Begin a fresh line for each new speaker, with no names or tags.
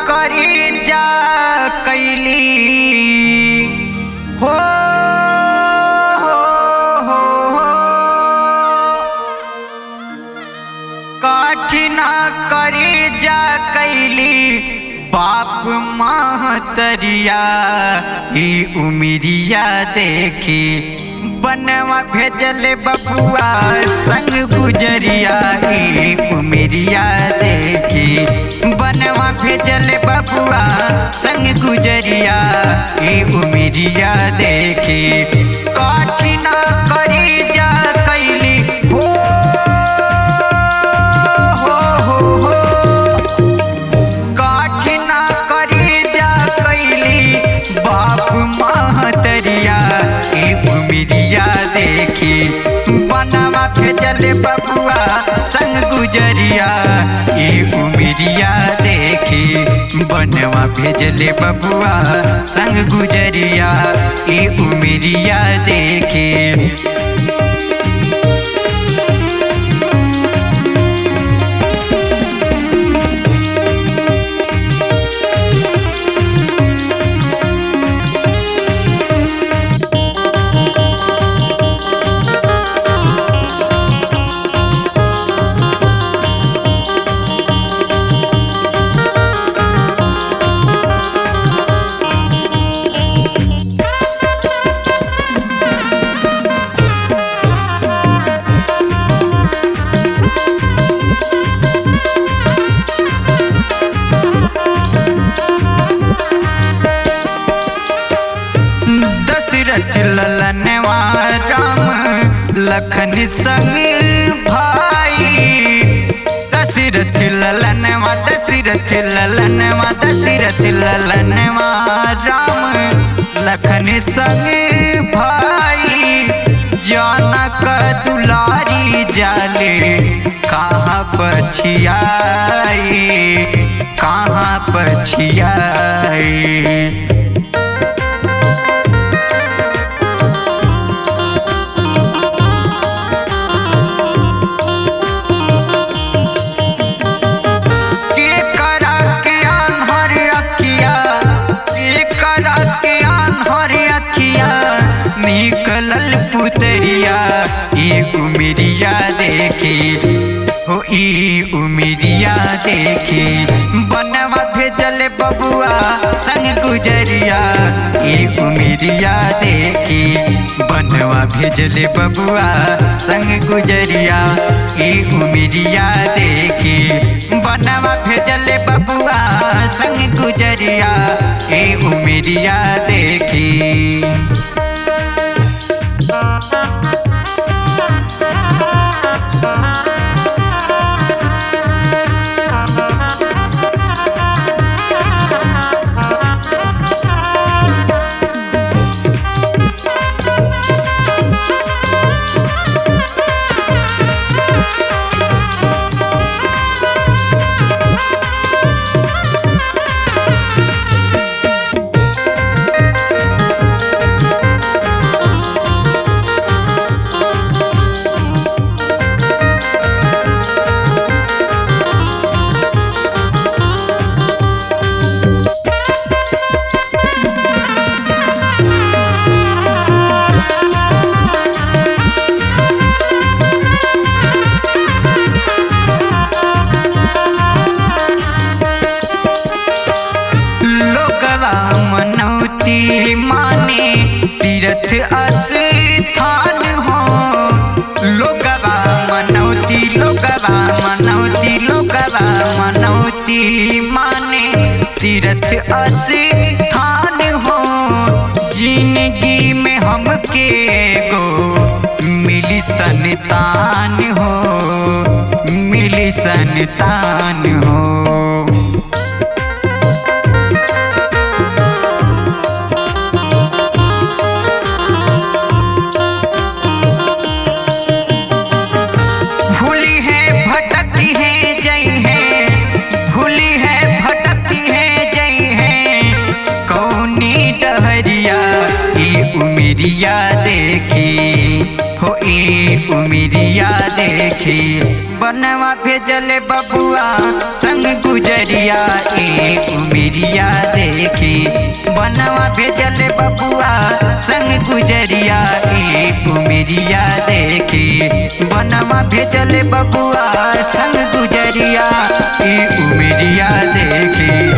करी जा कैली हो, कठिना करी जा कैली बाप महतरिया ई उमिरिया देखी बनवा भेजल बबुआ संग गुजरिया ई उमिरिया देखी बनवा भेजल बबुआ संग गुजरिया ई उमिरिया देखी कठिना करी जा कैली हो, कठिना करी जा कैली बाप महतरिया ई उमिरिया देखी बनवा भेजल बबुआ संग गुजरिया ई उमिरिया देखी बनवा भेजल बबुआ संग गुजरिया ई उमिरिया देखी। दशरथ ललनवा राम लखन संग भाई, दशरथ ललनवा दशरथ ललनवा दशरथ ललनवा राम लखन संग भाई, जनक दुलारी जाले कहाँ पछियाई कहाँ पछियाई। निकलल पुतरिया ई उमिरिया देखी हो, ई उमिरिया देखी बनवा भेजल बबुआ संग गुजरिया ई उमिरिया देखी बनवा भेजल बबुआ संग गुजरिया ई उमिरिया देखी बनवा भेजल बबुआ संग गुजरिया ई उमिरिया देखी। मनौती माने तीर्थ स्थान हो, लोगवा मनौती लोगवा मनौती लोगवा मनौती माने तीर्थ स्थान हो, जिंदगी में हमके गो मिली संतान हो मिली संतान हो। उमिरिया देखी हो ई उमिरिया देखी बनवा भेजल बबुआ संग गुजरिया ई उमिरिया देखी बनवा भेजल बबुआ संग गुजरिया उमिरिया देखी बनवा भेजल बबुआ संग गुजरिया उमिरिया देखी।